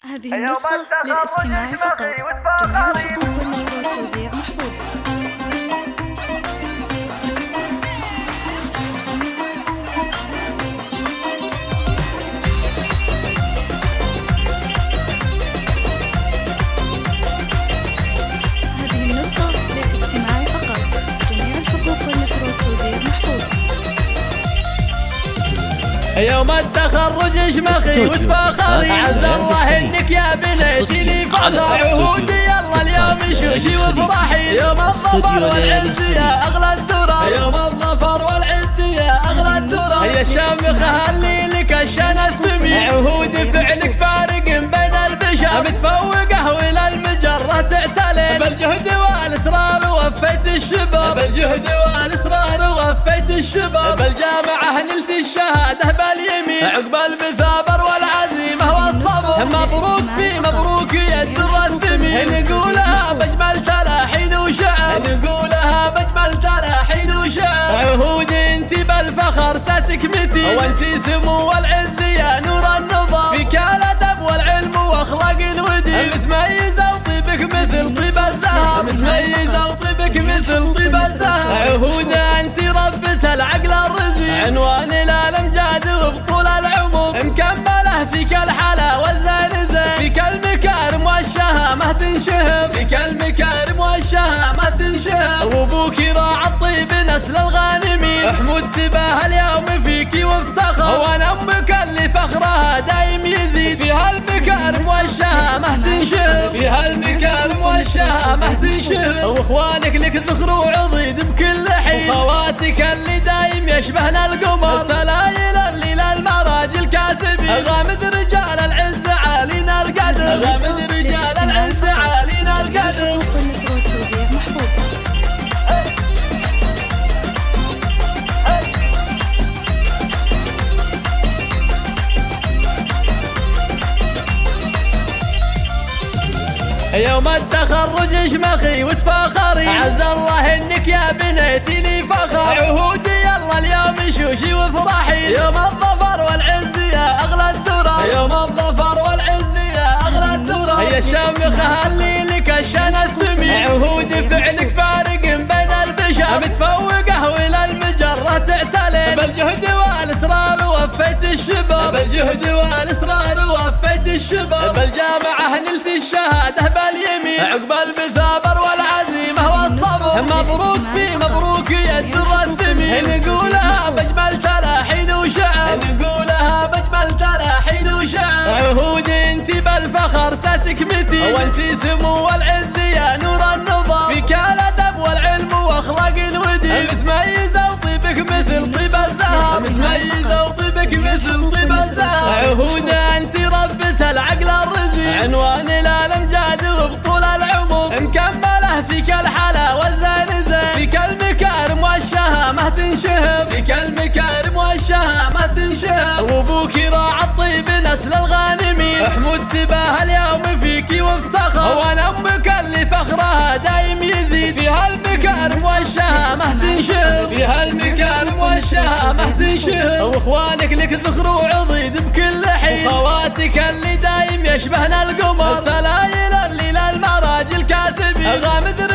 هذه النسخة للاستماع فقط. جميع الحقوق والنشر والتوزيع محفوظ. هذه النسخة للاستماع فقط. جميع الحقوق والنشر والتوزيع محفوظ. يوم التخرج اشمخي وتفاخري، عز الله انك يا بنتي لي فخر. عهودي يلا اليوم شوشي وافرحي، يوم الظفر والعز يا اغلى الدرر، يوم الظفر والعز يا اغلى الدرر. هي الشامخه اللي لك الشنى الثمين، عهودي فعلك فارق بين البشر، متفوقه والى المجره تعتلي، بالجهد والاصرار وفيت الشباب، بالجهد والاصرار وفيت الشباب. بالجامعه نلت الشهاده باليمين، عقب المثابر والعزيمه والصبر. مبروك في مبروك يا الدر الثمين، نقولها بجمل تلاحين وشعر، نقولها بجمل تلاحين وشعر. عهودي انت بالفخر ساسك متين، وانت سمو والعز يا نور النظام، فيك الادب والعلم واخلاق ودين. متميزه وطيبك مثل طيب الزهر، متميزه وطيبك مثل طيب الزهر. عهوده انت ربة العقل الرزين، عنوان الامجاد وبطول العمر، مكمله فيك الحلا والزين زين، فيك المكارم والشهامه تنشهر، فيك المكارم والشهامه تنشهر. وابوك راعى الطيب نسل الغانمين، حمود تباه اليوم فيك وافتخر، وانا امك اللي فخرها دايم يزيد، فيها المكارم والشهامه تنشهر، فيها المكارم والشهامه تنشهر. واخوانك لك ذخر وعضيد بكل حين، وخواتك اللي دايم يشبهنا القمر، السلايل اللي للمراجل كاسبين. غامد رجال العز عالينا القدر، غامد رجال العز عالينا القدر. والنشر والتوزيع محفوظ. يوم التخرج اشمخي وتفاخري، عز الله انك يا بنتي لي فخر. عهودي يلا اليوم شوشي وافرحي، يوم الظفر والعز يا اغلى الدرر، يوم الظفر والعز يا اغلى الدرر. هي الشامخه اللي لك الشنى الثمين، عهودي فعلك فارق بين البشر، متفوقه والى المجره تعتلي، بالجهد والاصرار وفيت الشباب، بالجهد والاصرار وفيت الشباب. بالجامعه نلت الشهاده باليمين، عقب المثابر والعزيمه والصبر. مبروك في مبروك يا الدر الثمين، نقولها بجمل تلاحين وشعر، نقولها بجمل تلاحين وشعر. عهودي انت بالفخر ساسك متين، وانت سمو والعز يا نور النظام، فيك الادب والعلم واخلاق ودين. متميزه وطيبك مثل طيب الزهر، متميزه وطيبك مثل طيب الزهر. عهوده انت ربة العقل الرزين، عنوان الامجاد وبطول العمر، مكمله فيك الحلا والزين زين، فيك المكارم والشهامه تنشهر، فيك المكارم والشهامه تنشهر. وابوك راعى الطيب نسل الغانمين، حمود تباه اليوم فيك وافتخر، وانا امك اللي فخرها دايم يزيد، فيها المكارم والشهامه تنشهر، فيها المكارم والشهامه تنشهر. واخوانك لك ذخر وعضيد بكل حين، وخواتك اللي دايم يشبهنا القمر، السلايل اللي للمراجل كاسبين. غامد